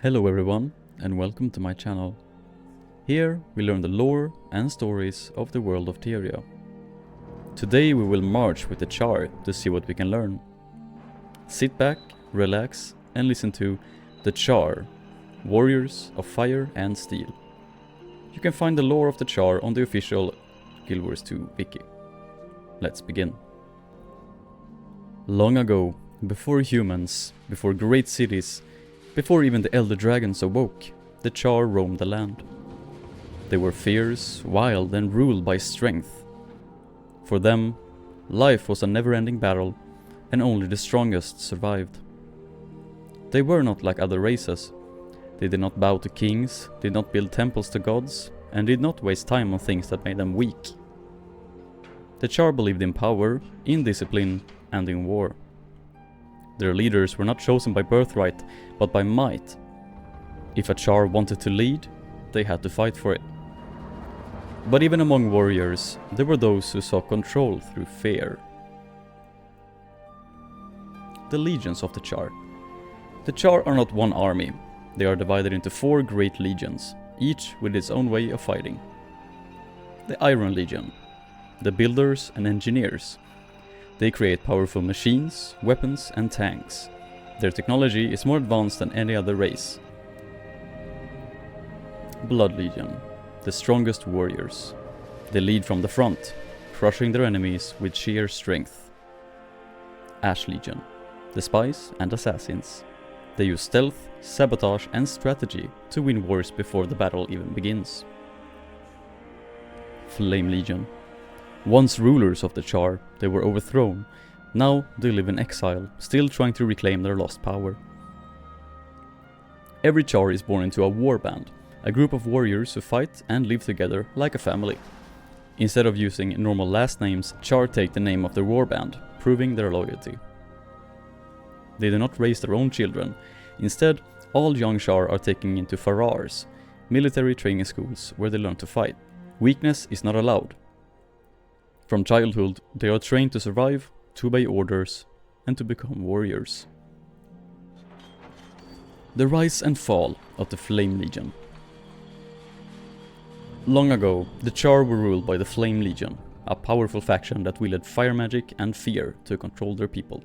Hello everyone, and welcome to my channel. Here we learn the lore and stories of the world of Teria. Today we will march with the Charr to see what we can learn. Sit back, relax, and listen to the Charr, Warriors of Fire and Steel. You can find the lore of the Charr on the official GW2 Wiki. Let's begin. Long ago, before humans, before great cities, before even the elder dragons awoke, the Charr roamed the land. They were fierce, wild, and ruled by strength. For them, life was a never-ending battle, and only the strongest survived. They were not like other races. They did not bow to kings, did not build temples to gods, and did not waste time on things that made them weak. The Charr believed in power, in discipline, and in war. Their leaders were not chosen by birthright, but by might. If a Charr wanted to lead, they had to fight for it. But even among warriors, there were those who saw control through fear. The legions of the Charr. The Charr are not one army. They are divided into 4 great legions, each with its own way of fighting. The Iron Legion. The builders and engineers. They create powerful machines, weapons, and tanks. Their technology is more advanced than any other race. Blood Legion, the strongest warriors. They lead from the front, crushing their enemies with sheer strength. Ash Legion, the spies and assassins. They use stealth, sabotage, and strategy to win wars before the battle even begins. Flame Legion. Once rulers of the Charr, they were overthrown. Now they live in exile, still trying to reclaim their lost power. Every Charr is born into a warband, a group of warriors who fight and live together like a family. Instead of using normal last names, Charr take the name of their warband, proving their loyalty. They do not raise their own children. Instead, all young Charr are taken into farars, military training schools where they learn to fight. Weakness is not allowed. From childhood, they are trained to survive, to obey orders, and to become warriors. The rise and fall of the Flame Legion. Long ago, the Charr were ruled by the Flame Legion, a powerful faction that wielded fire magic and fear to control their people.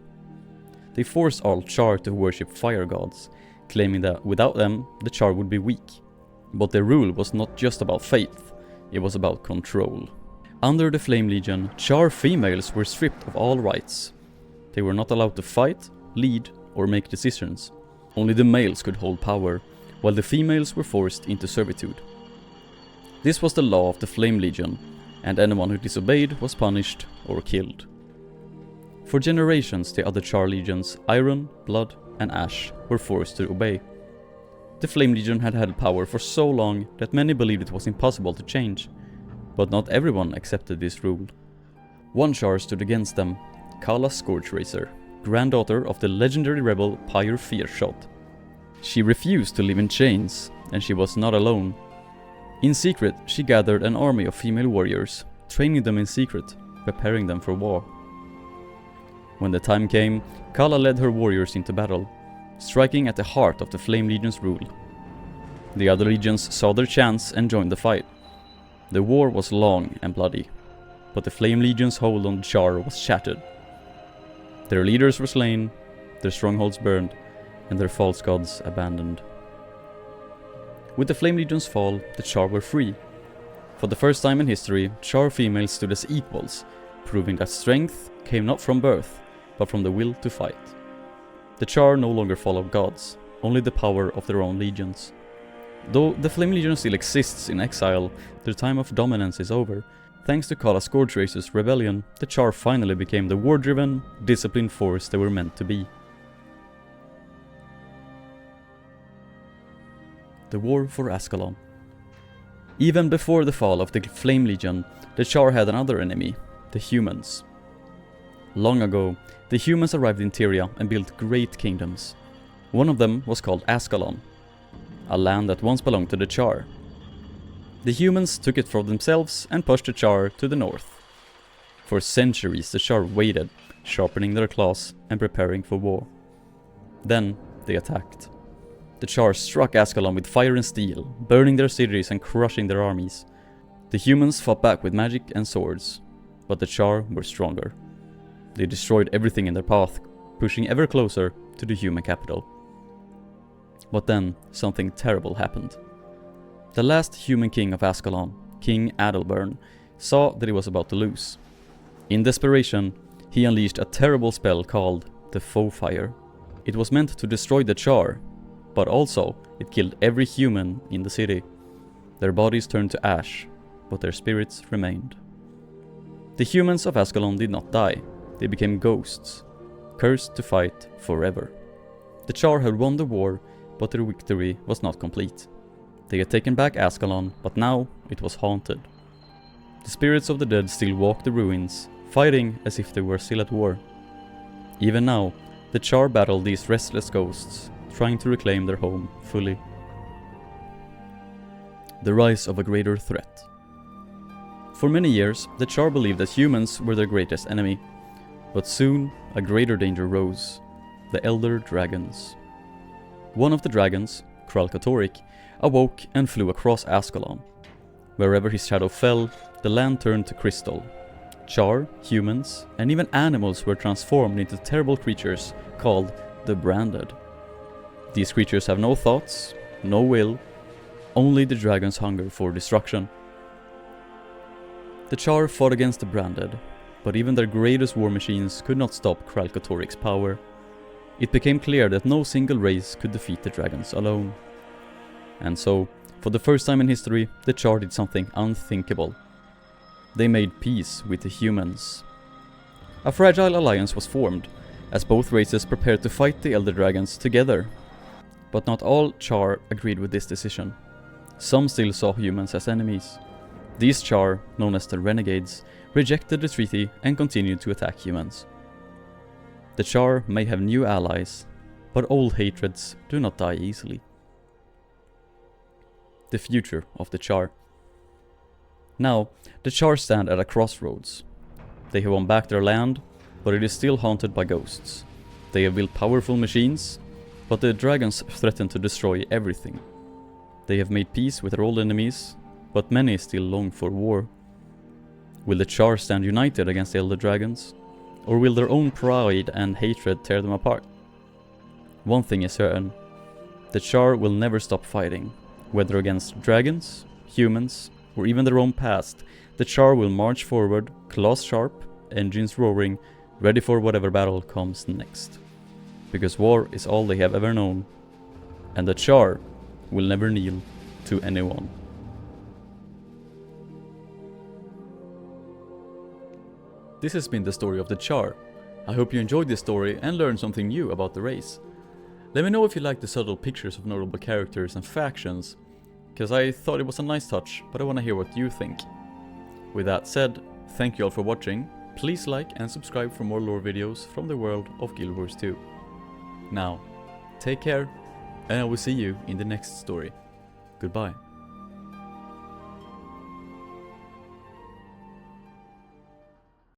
They forced all Charr to worship fire gods, claiming that without them, the Charr would be weak. But their rule was not just about faith, it was about control. Under the Flame Legion, Charr females were stripped of all rights. They were not allowed to fight, lead, or make decisions. Only the males could hold power, while the females were forced into servitude. This was the law of the Flame Legion, and anyone who disobeyed was punished or killed. For generations, the other Charr legions, Iron, Blood, and Ash, were forced to obey. The Flame Legion had had power for so long that many believed it was impossible to change. But not everyone accepted this rule. One Charr stood against them, Kala Scourgeracer, granddaughter of the legendary rebel Pyre Fearshot. She refused to live in chains, and she was not alone. In secret, she gathered an army of female warriors, training them in secret, preparing them for war. When the time came, Kala led her warriors into battle, striking at the heart of the Flame Legion's rule. The other legions saw their chance and joined the fight. The war was long and bloody, but the Flame Legion's hold on the Charr was shattered. Their leaders were slain, their strongholds burned, and their false gods abandoned. With the Flame Legion's fall, the Charr were free. For the first time in history, Charr females stood as equals, proving that strength came not from birth, but from the will to fight. The Charr no longer followed gods, only the power of their own legions. Though the Flame Legion still exists in exile, their time of dominance is over. Thanks to Kala Scourgeracer's rebellion, the Charr finally became the war-driven, disciplined force they were meant to be. The War for Ascalon. Even before the fall of the Flame Legion, the Charr had another enemy, the humans. Long ago, the humans arrived in Teria and built great kingdoms. One of them was called Ascalon, a land that once belonged to the Charr. The humans took it for themselves and pushed the Charr to the north. For centuries the Charr waited, sharpening their claws and preparing for war. Then they attacked. The Charr struck Ascalon with fire and steel, burning their cities and crushing their armies. The humans fought back with magic and swords, but the Charr were stronger. They destroyed everything in their path, pushing ever closer to the human capital. But then, something terrible happened. The last human king of Ascalon, King Adalbern, saw that he was about to lose. In desperation, he unleashed a terrible spell called the Foe Fire. It was meant to destroy the Charr, but also it killed every human in the city. Their bodies turned to ash, but their spirits remained. The humans of Ascalon did not die, they became ghosts, cursed to fight forever. The Charr had won the war, but their victory was not complete. They had taken back Ascalon, but now it was haunted. The spirits of the dead still walked the ruins, fighting as if they were still at war. Even now, the Charr battled these restless ghosts, trying to reclaim their home fully. The rise of a greater threat. For many years, the Charr believed that humans were their greatest enemy, but soon a greater danger rose: the Elder Dragons. One of the dragons, Kralkatorrik, awoke and flew across Ascalon. Wherever his shadow fell, the land turned to crystal. Charr, humans, and even animals were transformed into terrible creatures called the Branded. These creatures have no thoughts, no will, only the dragon's hunger for destruction. The Charr fought against the Branded, but even their greatest war machines could not stop Kralkatorrik's power. It became clear that no single race could defeat the dragons alone. And so, for the first time in history, the Charr did something unthinkable. They made peace with the humans. A fragile alliance was formed, as both races prepared to fight the Elder Dragons together. But not all Charr agreed with this decision. Some still saw humans as enemies. These Charr, known as the Renegades, rejected the treaty and continued to attack humans. The Charr may have new allies, but old hatreds do not die easily. The future of the Charr. Now, the Charr stand at a crossroads. They have won back their land, but it is still haunted by ghosts. They have built powerful machines, but the dragons threaten to destroy everything. They have made peace with their old enemies, but many still long for war. Will the Charr stand united against the Elder Dragons? Or will their own pride and hatred tear them apart? One thing is certain: the Charr will never stop fighting. Whether against dragons, humans, or even their own past, the Charr will march forward, claws sharp, engines roaring, ready for whatever battle comes next. Because war is all they have ever known, and the Charr will never kneel to anyone. This has been the story of the Charr. I hope you enjoyed this story and learned something new about the race. Let me know if you like the subtle pictures of notable characters and factions, because I thought it was a nice touch, but I want to hear what you think. With that said, thank you all for watching. Please like and subscribe for more lore videos from the world of Guild Wars 2. Now, take care, and I will see you in the next story. Goodbye.